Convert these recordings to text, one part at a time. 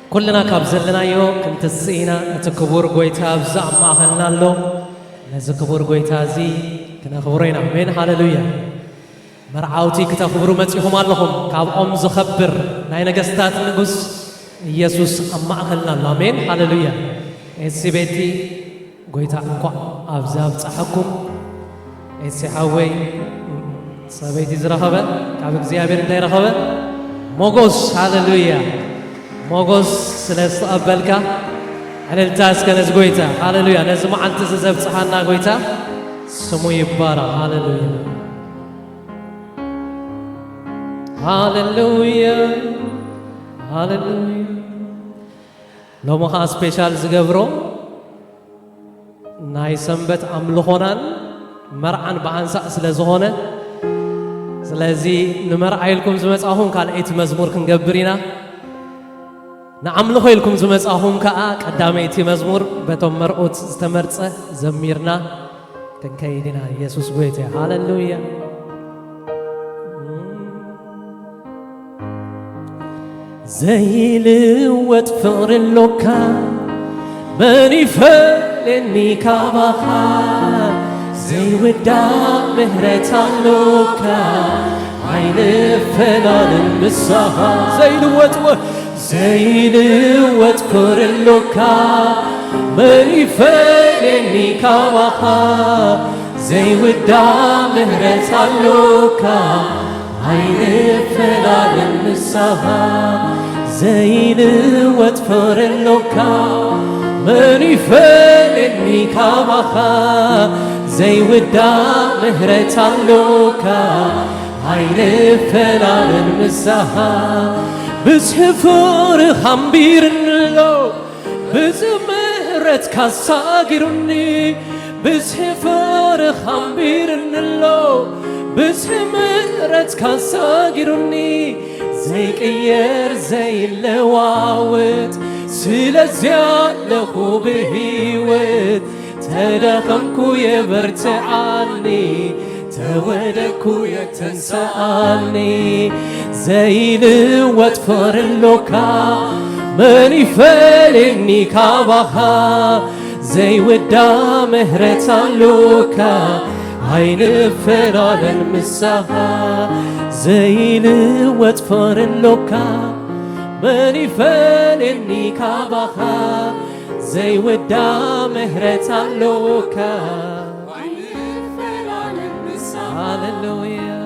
كلنا كابزلنا يو كنت السينا تكبر قويتا بزع ما أهلنا له نزكبر قويتا زي كنا خبرين أمين هاللويا مرعاوتي كتخبروا متيهم اللهم كاب زخبر ناينا قستات نقص يسوس أما أهلنا له أمين هاللويا السبتي قويتا أقوى أبزاب تحكم السحاوي سبتي زرخبة كاب زيابين داي رخبة موغوس هاللويا موغوس سلست أبلكا على التاس كنز قويتا هاللويا نزمع أنت سزب صحنا قويتا سمو يبارا هاللويا هاللويا هاللويا لو مخا سبيشال زغبرو ناي سنبت أملخونان مرعان بانسا سلزهونه سلازي نمرعي لكم زمصاهم كان ايت مزمور كنغبرينا نعملو لكم زمصاهم كا قداميتي مزمور بتم مرؤت استمرصه زميرنا كنكيدنا يسوع بيت هاللويا زيل وتفر اللوكا بني فلني كابخا زي ودا مهرة اللوكا عين فلان المسها زيل وتفر اللوكا بني فلني كابخا زي ودا مهرة اللوكا عين فلان المسها زين وتفر اللوكا مني فلني كابخا زي ودا مهرة اللوكا عين فلان المسها بسفر خمبير اللو بزمهرة كاساقرني بسفر خمبير اللو بسمرت كاساقرني زي كير زي اللواوت سلزيان لخو بهيوت تدخمكو يبرتعني تودكو يتنساني زي وتفر اللوكا مني فلني كابخا زي ودا مهرة اللوكا عين فلان المسها زين وتفر اللوكا مني فلني كابخا زي ودا مهرة اللوكا عين فلان المسها هاللويا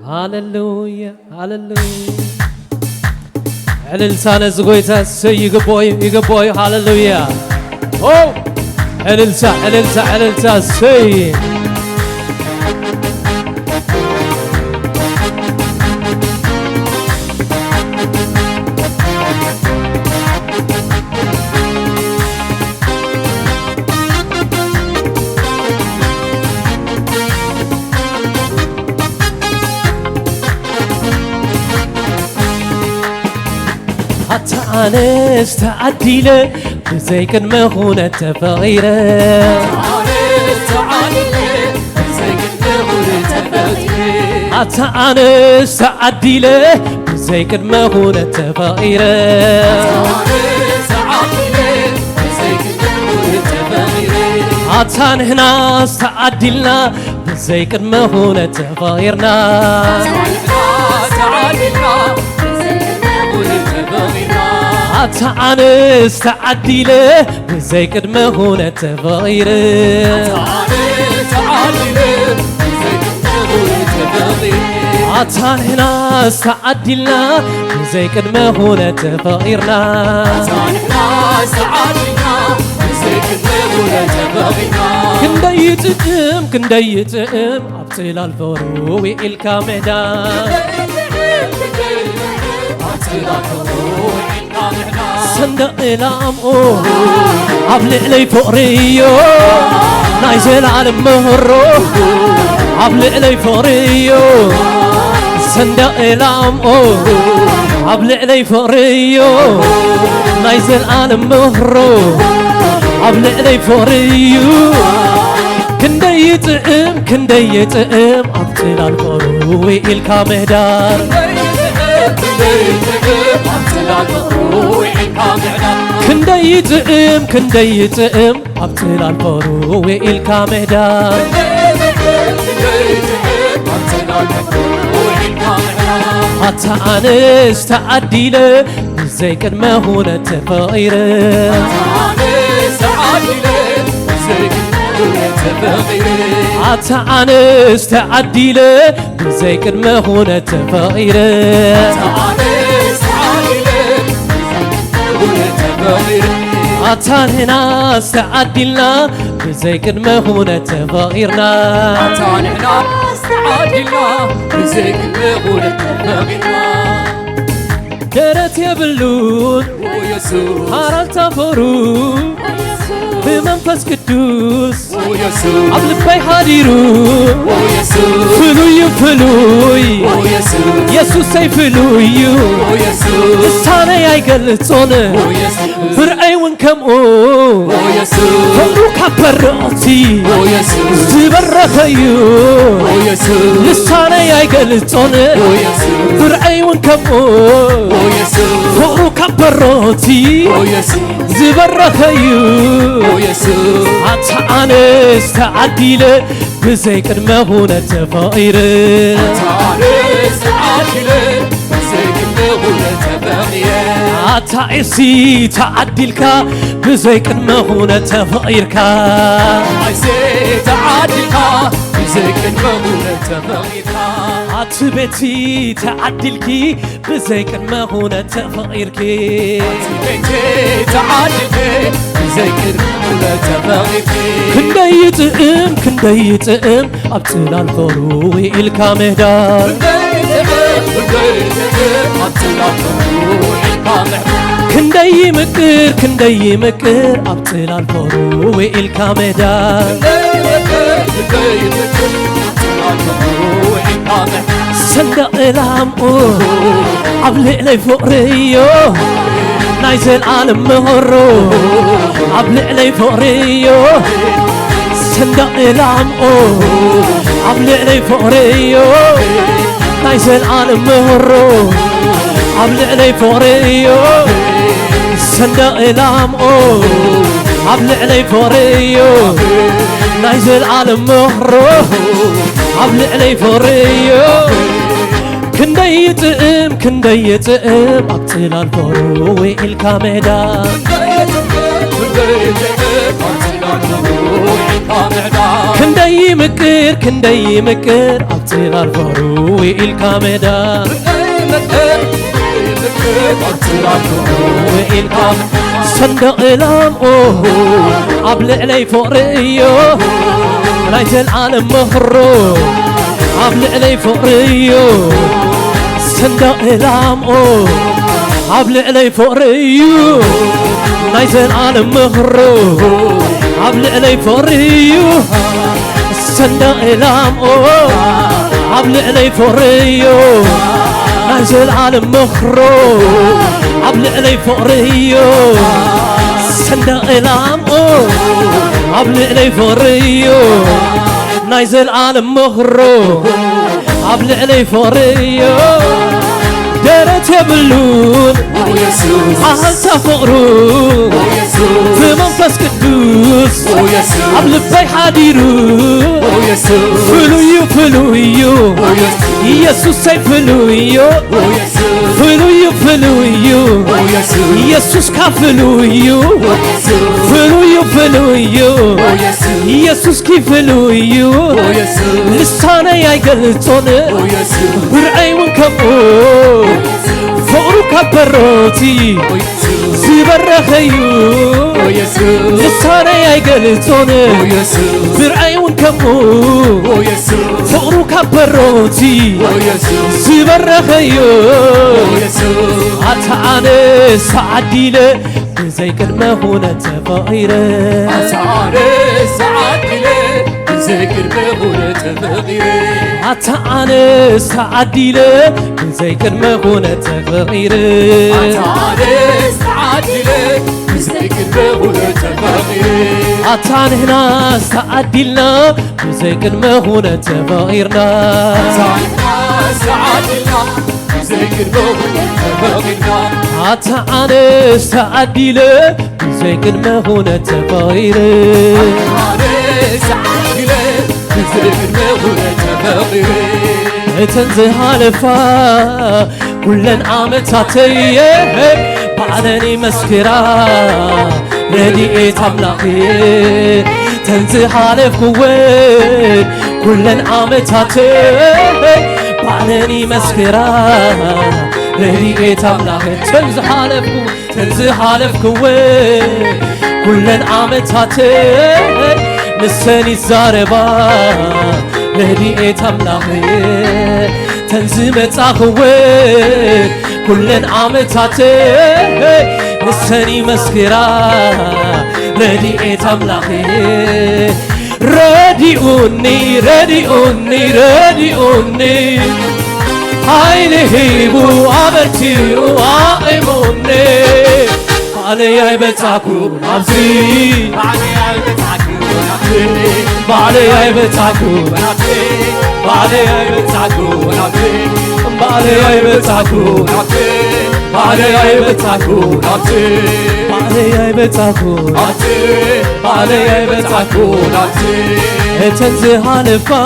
هاللويا هاللويا على لسان زغويتا يقبوي هاللويا أوه على سي حتى أنا استعديله زي كن مهونة تفغيرة حتى أنا استعدي له زي كن مهونة تفغيرة حتى هنا استعدي لنا زي كن مهونة تفغيرنا حتى أنا استعدي له زي قدم هنا تغيره حتى هنا استعدي لنا زي قدم هنا تغيرنا كنديتم أبطل الفرو والكامدا صندق الامو عبلع لي فقريو نايزل على مهرو عبلع لي فقريو صندق الامو عبلع لي فقريو نايزل على مهرو عبلع لي فقريو كندي يطئم كندي يطئم أبطل الفرو إلكا مهدار كندي يطئم أبطل الفرو إلكا مهدار حتى أنس تعديله زي كد ما هنا تفايره حتى أنس تعديله زي كد ما هنا تفايره حتى ناس تعدلنا زي كد ما هنا تفايرنا حتى ناس تعدلنا زي كد ما هنا تفايرنا درت يبلون هارال تفرون بمنفس قدوس عبد البي حديرون فلوي يسوس سي فلوي لسانا يقلطون فرعي ونكمو فلو كبرتي زبرخيو لسانا يقلطون فرعي ونكمو فلو كبرتي زبرخيو حتى أنس تعديله بزي كدما هنا تفايره حتى إسي تعدلك بزي كدما هنا تفايرك حتى بيتي تعدلكي بزي كدما هنا تفايرك كندي يطئم أبطل الفرو إلكا مهدار كندي يمكر أبطل الفرو إلكا مهدار صندق العمقو عبلق لي فقريو نايزل عالم مهرو عبلق لي فقريو صندق العمقو عبلق لي فقريو نايزل عالم مهرو عبلق لي فقريو صندق العمقو عبلق لي فقريو نايزل عالم مهرو عبلق لي فقريو كندي يطئم أبطل الفرو إلكا مهدار كندي يمكر أبطل الفرو إلكا مهدار صندق العمقو عبلق لي فقريو رايت العالم مهرو عبلق لي فقريو صندق العمقو عبلق لي فقريو رايت العالم مهرو عبلق لي فقريو صندق العمقو عبلق لي فقريو رايت العالم مهرو عبلق لي فقريو صندق العمقو عبلق لي فقريو نايزل عالم مهرو عبلق لي فقريو درت يبلون أهل تفقرون في منفس قدوس عبل البي حديرون فلويو يسوس سي فلويو يسوس كفلويو فلويو يسوس كفلويو لسانا يقلطون برعي ونكمو فقرو كبروتي زبرخيو لسانا يقلطون برعي ونكمو فقرو كبروتي زبرخيو حتى أنس تعديله زي كدما هنا تفايره حتى أنس تعديله زي كدما هنا تفايره حتى أنس تعديله زي كدما هنا تفايره تعدلك بزيك المهونة تفاغير عطانهنا استعدلنا بزيك المهونة تفاغيرنا عطانهنا استعدلنا بزيك المهونة تفاغيرنا عطانا استعدلك بزيك المهونة تفاغيرنا بزيك المهونة تفاغير تنزها لفا كلن عامتاتي بعدني مسكرا رديئت أملاقي تنزها لفكوين كلن عامتاتي بعدني مسكرا رديئت أملاقي تنزها لفكوين كلن عامتاتي نساني الزاربا لهديئت أملاخي تنزمت أخوين كلن عامتاتي نساني مسكرا لهديئت أملاخي رديئوني هاي لهيبو عبرتي وعائموني علي بتاكو نفسي بالي بتاكو بالي بتاكو بالي بتاكو بالي بتاكو بالي بتاكو بالي بتاكو تنزها لفا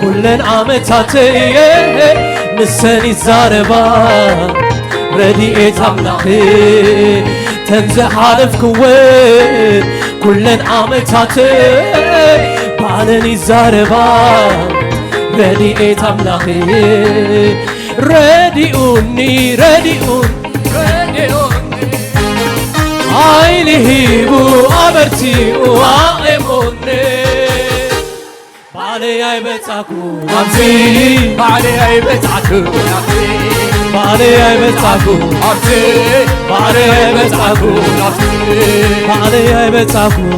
كلن عامتاتي نساني الزاربا رديئت أملاخي تنزح لفكوين كلن عامتاتي بعلني الزاربا رديئت أملاخي رديئوني عيني هيبو أمرتي وعائموني بالي بتاكو نفسي بالي بتاكو نفسي بالي بتاكو نفسي بالي بتاكو نفسي بالي بتاكو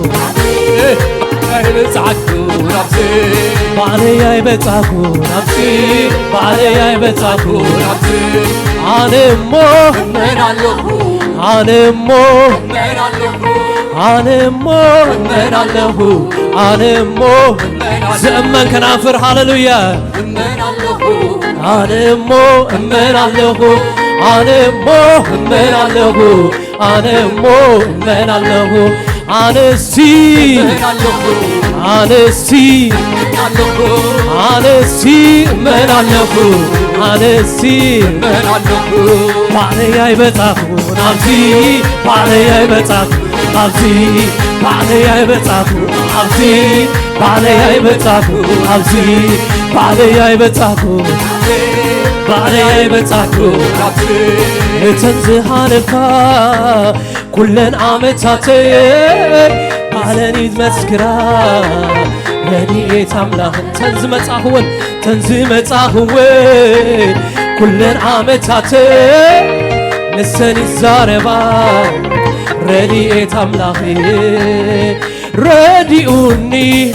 بالي بتاكو نفسي بالي بتاكو نفسي عنمو من اللهو عنمو من اللهو عنمو من اللهو عنمو زمن كنافر هاللويا من اللهو عنمو من اللهو عنمو من اللهو عنمو من اللهو عنسي من اللهو عنسي عنسي من اللهو عنسي من اللهو بالي بتاكو نفسي بالي بتاكو نفسي بالي بتاكو نفسي بالي بتاكو نفسي بالي بتاكو بالي بتاكو تنزها لفا كلن عامتاتي بالني مسكرا رديئت أملاخ تنزمت أخوين كلن عامتاتي نساني الزاربا رديئت أملاخي رديئوني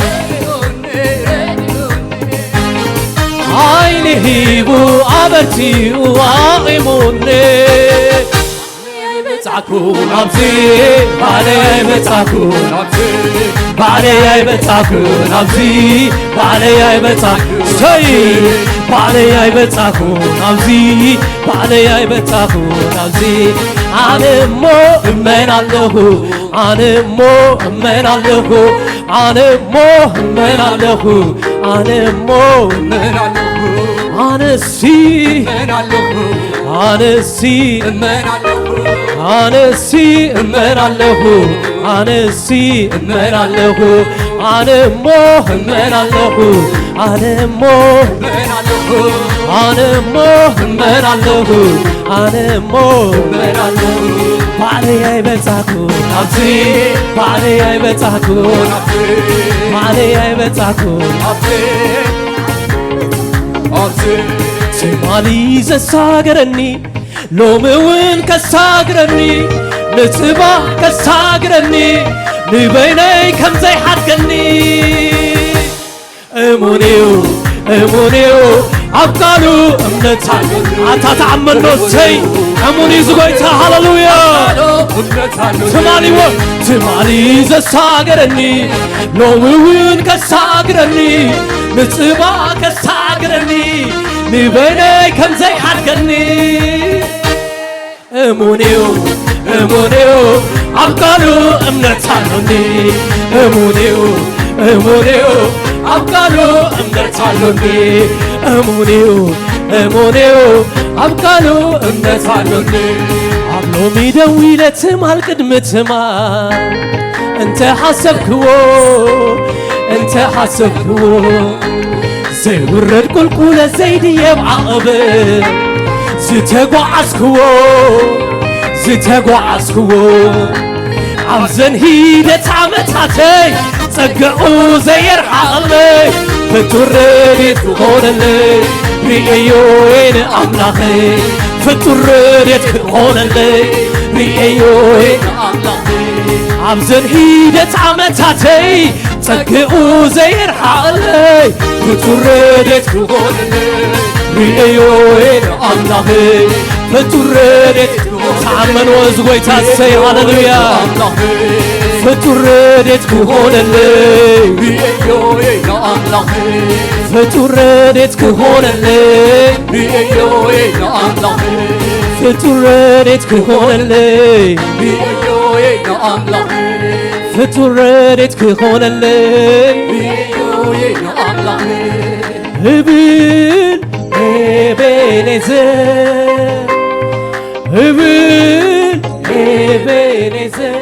عيني هيبو عبرتي وعائموني بتاكو نفسي بالي بتاكو بالي بتاكو نفسي بالي بتاكو سي بالي بتاكو نفسي بالي بتاكو نفسي عنمو من اللهو عنمو من اللهو عنمو من اللهو عنمو من اللهو عنسي من اللهو عنسي من اللهو عنسي من اللهو عنسي من اللهو عنمو من اللهو عنمو من اللهو عنمو من اللهو عنمو من اللهو بالي بتاكو نفسي بالي بتاكو بالي بتاكو سمالي زساغرني لومون كساغرني نصبا كساغرني نبيني كم زي حدقني امونيو أبقالو أمنتالو أتاتعملو سي أموني زغيتا هاللويا تمالي زساقرني لوموين كساقرني نصبا كساقرني نبيني كم زي حدقني أمونيو أبقالو أمنتالوني أمونيو أبقالو أمنتالوني أمونيو أبقالو أمنتالوني عملو ميدوي لتمال قدمتما انت حسبكو زي ورد قلقولة زيدي يبقى قبل زتقوعسكو عبزن هيدة عمتاتي تقعو زي يرحقلي فتردت غونلي ريئيوين أملاخي فتردت غونلي ريئيوين أملاخي عبزن هيدة عمتاتي تقعو زي يرحقلي فتردت غونلي ريئيوين أملاخي فتردت تعمن وزغوي تاسي هاللويا فتردت كهونلي ريئيوين أملاخي فتردت كهونلي ريئيوين أملاخي فتردت كهونلي ريئيوين أملاخي فتردت كهونلي ريئيوين أملاخي هبل Ebenezer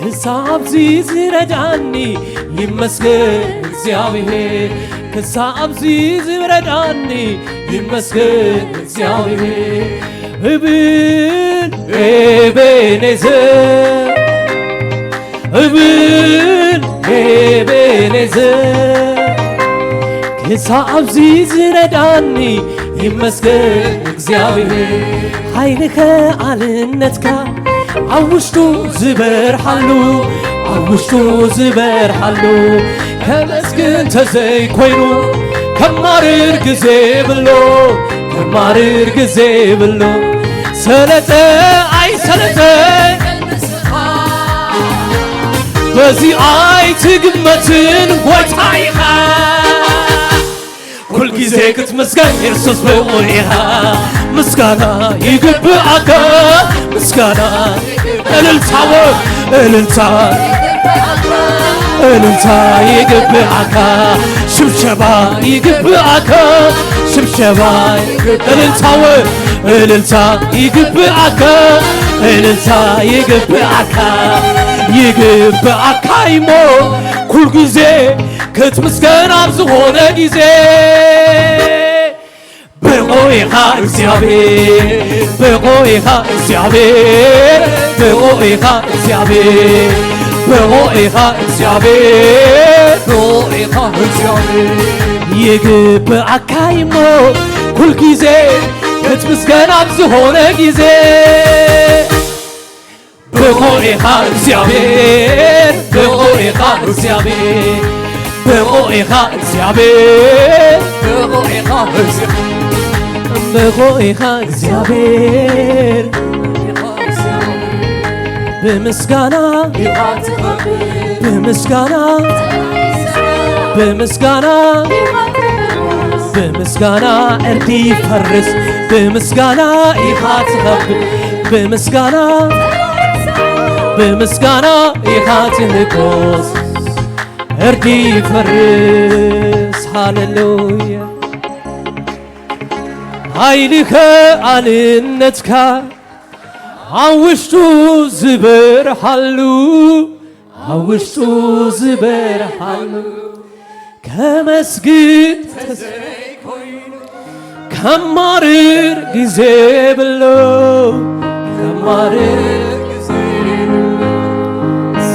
كساب زيزر جاني يمسكن እግዚአብሔር كساب زيزر جاني يمسكن እግዚአብሔር Ebenezer كساب زيزر جاني يمسكن እግዚአብሔር ኃይልከ አልነትካ አውሽቱ ዝበርሃሉ ከመስግን ተዘይ ኮይኑ ከማርር ጊዜ ብሎ ሰለጠ አይሰለጠ በዚህ አይትግመትን ጎይታይኻ كل جزء كنت مسكين يرصص بقوليها مسكانا يقبعك مسكانا الالتا يقبعك شبشبا يقبعك الالتا يقبعك يمو كل جزء كنت مسكين أبزغونا جيزي بقويها يجب عكايمو كل جيزي كنت مسكين أبزغونا جيزي بقويها بغوئך እግዚአብሔር በምስጋና እርዲ ፈርስ በምስጋና ይኻትኸብ በምስጋና ይኻትህቆስ እርዲ ፈርስ ሃሌሉያ ኃይልከ አልነትካ አውሽቱ ዝበርሃሉ ከመስግን ተዘይ ኮይኑ ከማርር ጊዜ ብሎ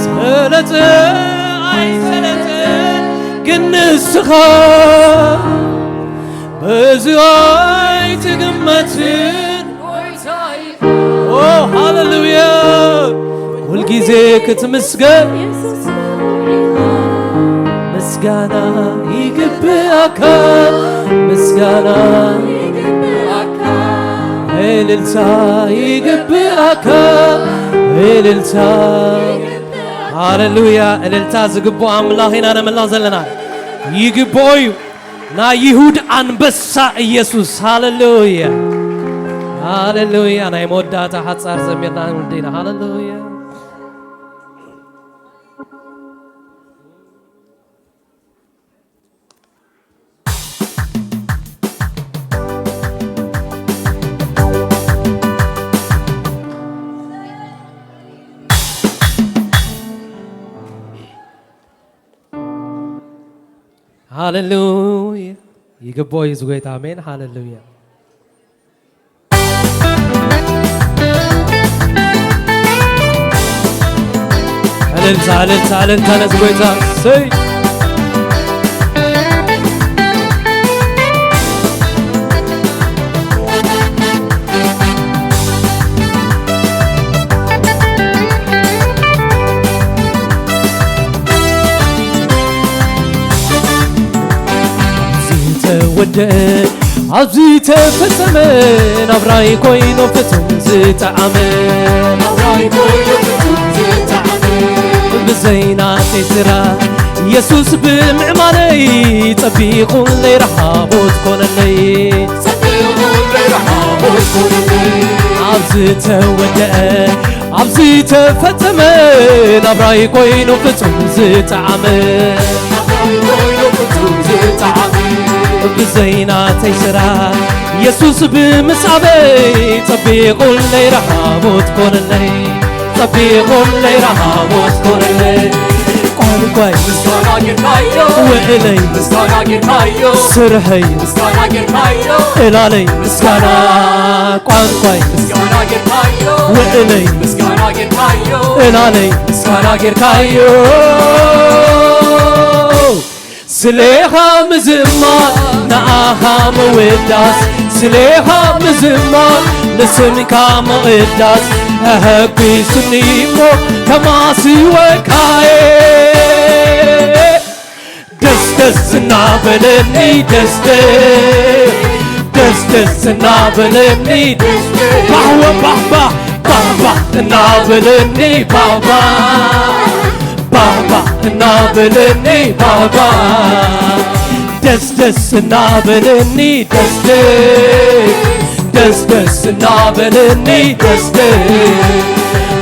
ሰለጠ አይሰለጥን ግን ንስኻ በዚህ አይትግመትን ኦ ሃሌሉያ ሁልጊዜ ክትመስገን ምስጋና ይግብአካ ምስጋና እልልታ ይግብአካ እልልታ ሃሌሉያ እልልታ ዝግቦ አምላኽና ነመላ ዘለና ይግቦዩ ና ይሁድ አንበሳ ኢየሱስ ሃሌሉያ ሃሌሉያ ናይ መወዳእታ ሓፃር ዘሚርና ወልዲና ሃሌሉያ ሃሌሉያ ይግቦዩ ዝጎይታ አሜን ሃሌሉያ እልልታ ነዝጎይታ ሰይ ወደ አብዚ ተፈጸመ ናብራይ ኮይኑ ፍቱም ዝጣዕመ ናብራይ ኮይኑ ፍቱም ዝጣዕመ ብዘይና ተስራ ኢየሱስ ብምዕማነይ ፀቢቁን ለይረሃቦት ኮነለይ ፀቢቁን ለይረሃቦት ኮነለይ አብዚ ተወደአ አብዚ ተፈጸመ ናብራይ ኮይኑ ፍቱም ዝጣዕመ ናብራይ ኮይኑ ፍቱም ዝጣዕመ ብዘይና ተይስራ ኢየሱስ ብምስዓበይ ፀቢቁን ለይረሃቦት ኮነለይ ፀቢቁን ለይረሃቦት ኮነለይ ቋንቋይ ምስጋና ጌርካዮ ውዕለይ ምስጋና ጌርካዮ ስርሐይ ምስጋና ጌርካዮ እላለይ ምስጋና ቋንቋይ ምስጋና ጌርካዮ ውዕለይ ምስጋና ጌርካዮ እላለይ ምስጋና ጌርካዮ ስሌኻ ምዝማር ንኣኻ ምውዳስ ስሌኻ ምዝማር ንስምካ ምቕዳስ ኣህጒሱኒ እሞ ከማስወካየ ደስ እናበለኒ ደስ እናበለኒ ባባ እናበለኒ ባባ እናበለኒ ባባ ደስ እናበለኒ ደስ እናበለኒ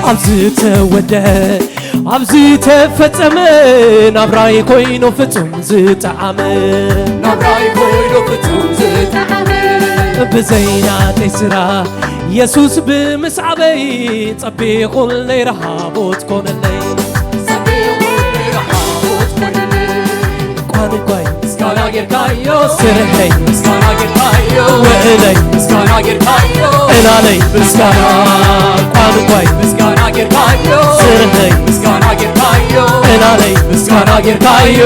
ኣብዚ ተወድአ ኣብዚ ተፈጸመ ናብራይ ኮይኑ ፍጹም ዝጣዕመ ናብራይ ኮይኑ ፍጹም ዝጣዕመ ብዘይናተይ ስራ ኢየሱስ ብምስዓበይ ፀቢቁን ለይረሃቦት ኮነለይ ቋንቋይ ምስጋና ጌርካዮ ስርሐይ ምስጋና ጌርካዮ ውዕለይ ምስጋና ጌርካዮ እላለይ ምስጋና ቋንቋይ ምስጋና ጌርካዮ ስርሐይ ምስጋና ጌርካዮ እላለይ ምስጋና ጌርካዮ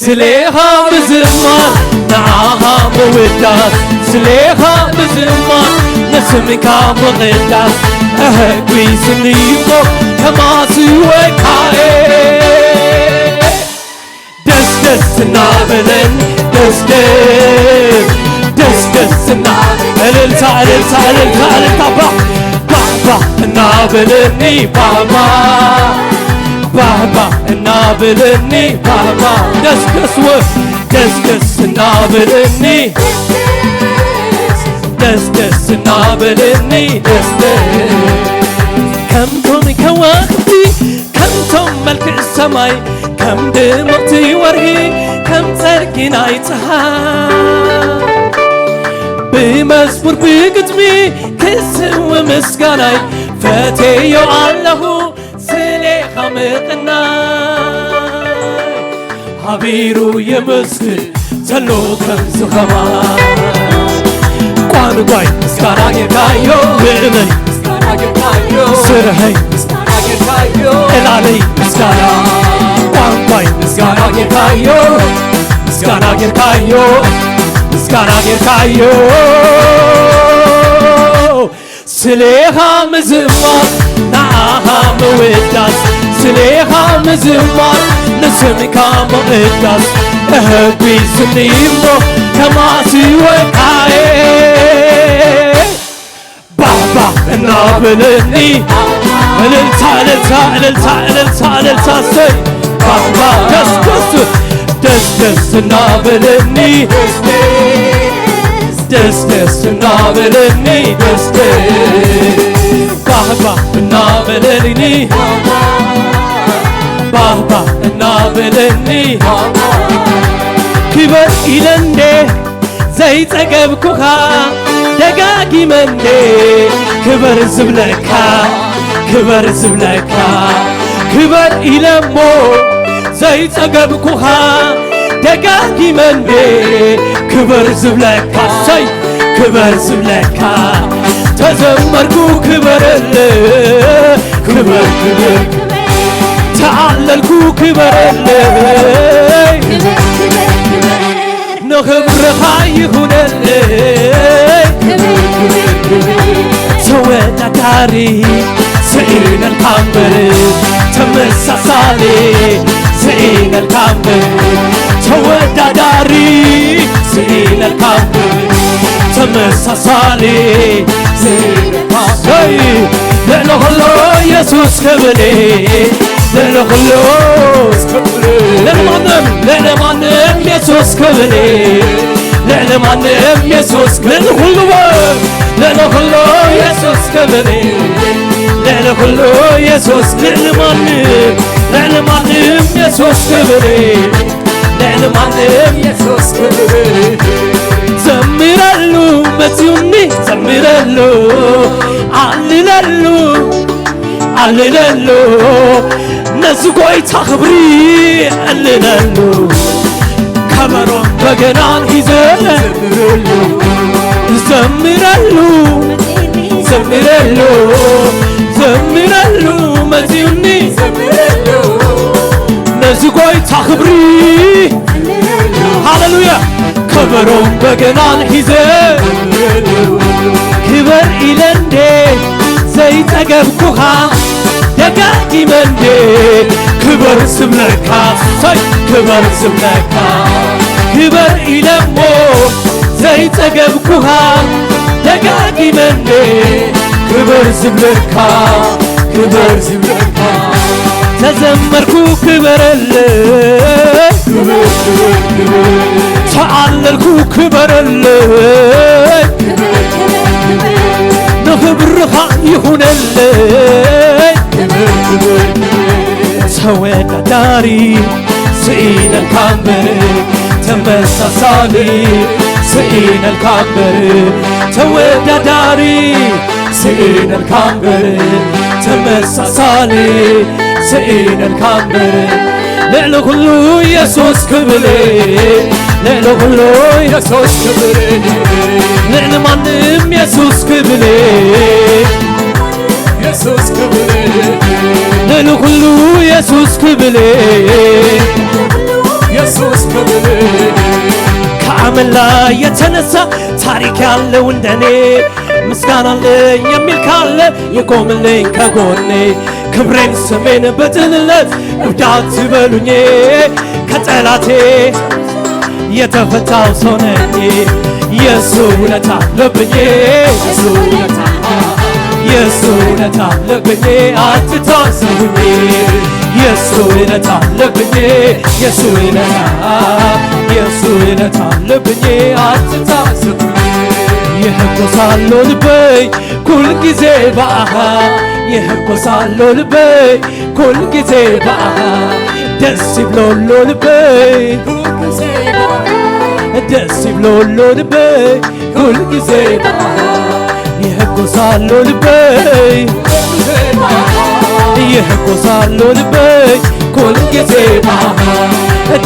ስሌኻ ምዝማር ንዓኻ ምውዳስ ስሌኻ ምዝማር ንስምካ ምቕዳስ ኣህጒሱኒ እሞ ከማስወካየ ደስ እናበለኒ ደስ እልልታ ባባ እናበለኒ ባባ እናበለኒ ባባ ደስ እናበለኒ ደስ እናበለኒ ከምቶም ከዋክብቲ ከምቶም መልክዕ ሰማይ ከም ድምቕቲ ወርሒ ከም ጸርጊ ናይ ፀሓይ ብመዝሙር ብግጥሚ ክስው ምስጋናይ ፈትዮ ኣለኹ ስሌኻ ምቕናይ ሃቢሩ የመስል ዘሎ ከም ዝኸማይ ቋንቋይ ምስጋና ጌርካዮ ውዕለይ ምስጋና ጌርካዮ ስርሐይ ምስጋና ጌርካዮ እላለይ ምስጋና ቋንቋይ ምስጋና ጌርካዮ ምስጋና ጌርካዮ ምስጋና ጌርካዮ ስሌኻ ምዝማር موداس سليها مزمار نسمك موداس أهبي سنيمو كما سيوكاي بابا نابلني الالتا الالتا الالتا الالتا الالتا سي بابا دس دس دس دس نابلني دس دس نابلني دس دس بابا نابلني بابا نابلني كبر إلندي زي تقبكوها دقاقي مندي كبر زبلكا كبر زبلكا كبر إلمو زي تقبكوها دقاقي مندي كبر زبلكا سي كبر زبلكا تزمركو كبر اللي كبر كبر تعللكو كبر اللي نخبر خايهون اللي سوينا داري سئينا الكامبر تمسا صالي سئينا الكامبر سوينا داري سئينا الكامبر تمسا صالي سئينا الكامبر لأنه الله يسوس كبري لأنه الله لأنه مانم يسوس كبري لأنه مانم يسوس كبري لأنه الله يسوس كبري لأنه الله يسوس لأنه مانم يسوس كبري لأنه مانم يسوس كبري زمرلو متيوني زمرلو علللو علللو نزقوي تخبري علللو كبرون بغنان يزمرلو زمرلو زمرلو زمرلو متيوني زمرلو نزقوي تخبري هاللويا كبرون بغنان يزمرلو كبر إلندي زي تقبكوها دقاقي مندي كبر سبلكا سي كبر سبلكا كبر إلمو زي تقبكوها دقاقي مندي كبر سبلكا كبر سبلكا تزمركو كبر اللي كبر كبر كبر تعللكو كبر اللي نخبر خايهون اللي سوينا داري سئينا الكامبر تمسا صالي سئينا الكامبر سوينا داري سئينا الكامبر تمسا صالي سئينا الكامبر لأنه كله يسوس كبري لأنه كله يسوس كبري لأنه مانم يسوس كبري يسوس كبري لأنه كله يسوس كبري يسوس كبري كعمل لا يتنسى تاريخ ያለው እንደኔ ምስጋና አለኝ የሚል ካለ ይቆምልኝ ከጎኔ ክብሬን ስሜን በትልለት እብዳት በሉኝ ከጠላቴ የተፈታው ሰው ነኝ የሱ ውለታ አለብኝ የሱ ውለታ አለብኝ አትታዘቡኝ የሱ ውለታ አለብኝ የሱ ውለታ አለብኝ አትታዘቡኝ ይህኮሳሎ ልበይ ኩል ጊዜ ባህ ይህኮሳሎ ልበይ ኩል ጊዜ ባህ ደስ ይብሎሎ ልበይ ደስ ይብሎሎ ልበይ ኩል ጊዜ ባህ ይህኮሳሎ ልበይ ይህኮሳሎ ልበይ ኩል ጊዜ ባህ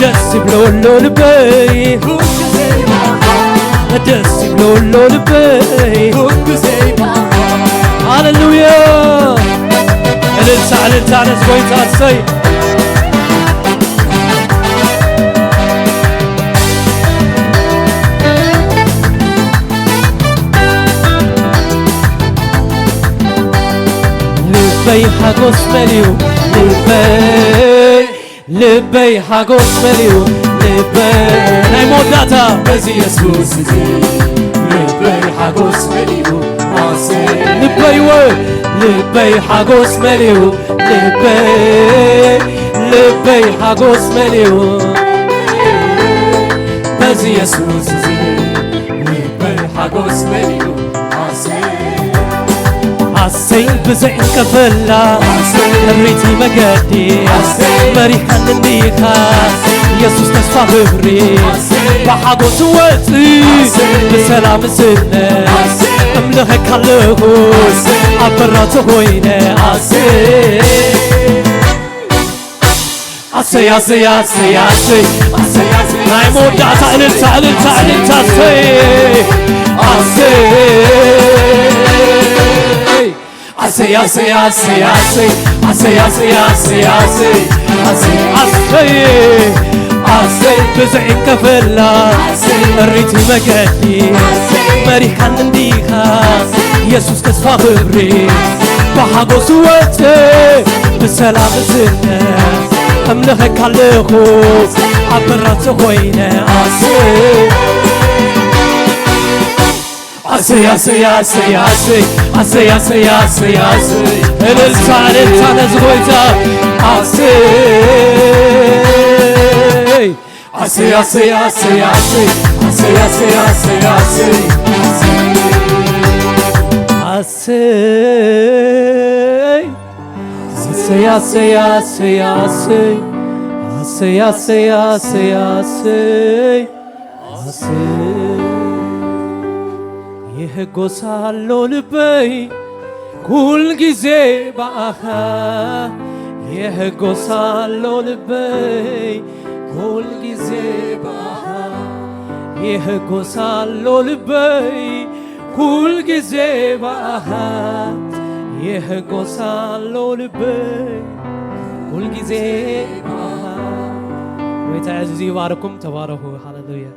ደስ ይብሎሎ ልበይ ደስ ይብሎሎ ልበይ ሃሌሉያ እልልታ እልልታ ነስጎይታ ሰይ ልቤ ልበይ ሓጎስ መሊኡ ልበይ ሓጎስ መሊኡ ናይ መወዳእታ በዚ ኢየሱስ እዚ ልበይ ሓጎስ መሊኡ ልበይ ሓጎስ መሊኡ ልበይ ሓጎስ መሊኡ በዚ ኢየሱስ እዚ ልበይ ሓጎስ መሊኡ ኣሰይ ብዘይንከፈላ እሪቲ መገዲ መሪሕን እንዲኻ ኢየሱስ ተስፋ ክብሪ ብሓጎስ ወፅ ብሰላም ዝነ እምልኸካ ኣለኹ ኣብ በራቱ ኮይነ ኣሰይ ናይ መወዳእታ እልልታ ኣሰይ ብዘይንከፈላ እሪቲ መገዲ መሪሕን እንዲኻ ኢየሱስ ተስፋ ክብሪ ብሓጎስ ወፅ ብሰላም ዝነ እምልኸካ ኣለኹ ኣብ በራቱ ኮይነ እልልታ ነዚ ጐይታ ይህጎሳሎ ልበይ ኩል ጊዜ ባኻ ይህጎሳሎ ልበይ ኩል ጊዜ ባኻ ይህጎሳሎ ልበይ ኩል ጊዜ ባኻ ይህጎሳሎ ልበይ ኩል ጊዜ ባኻ ጌታ ይባርኩም ተባረኹ ሃሌሉያ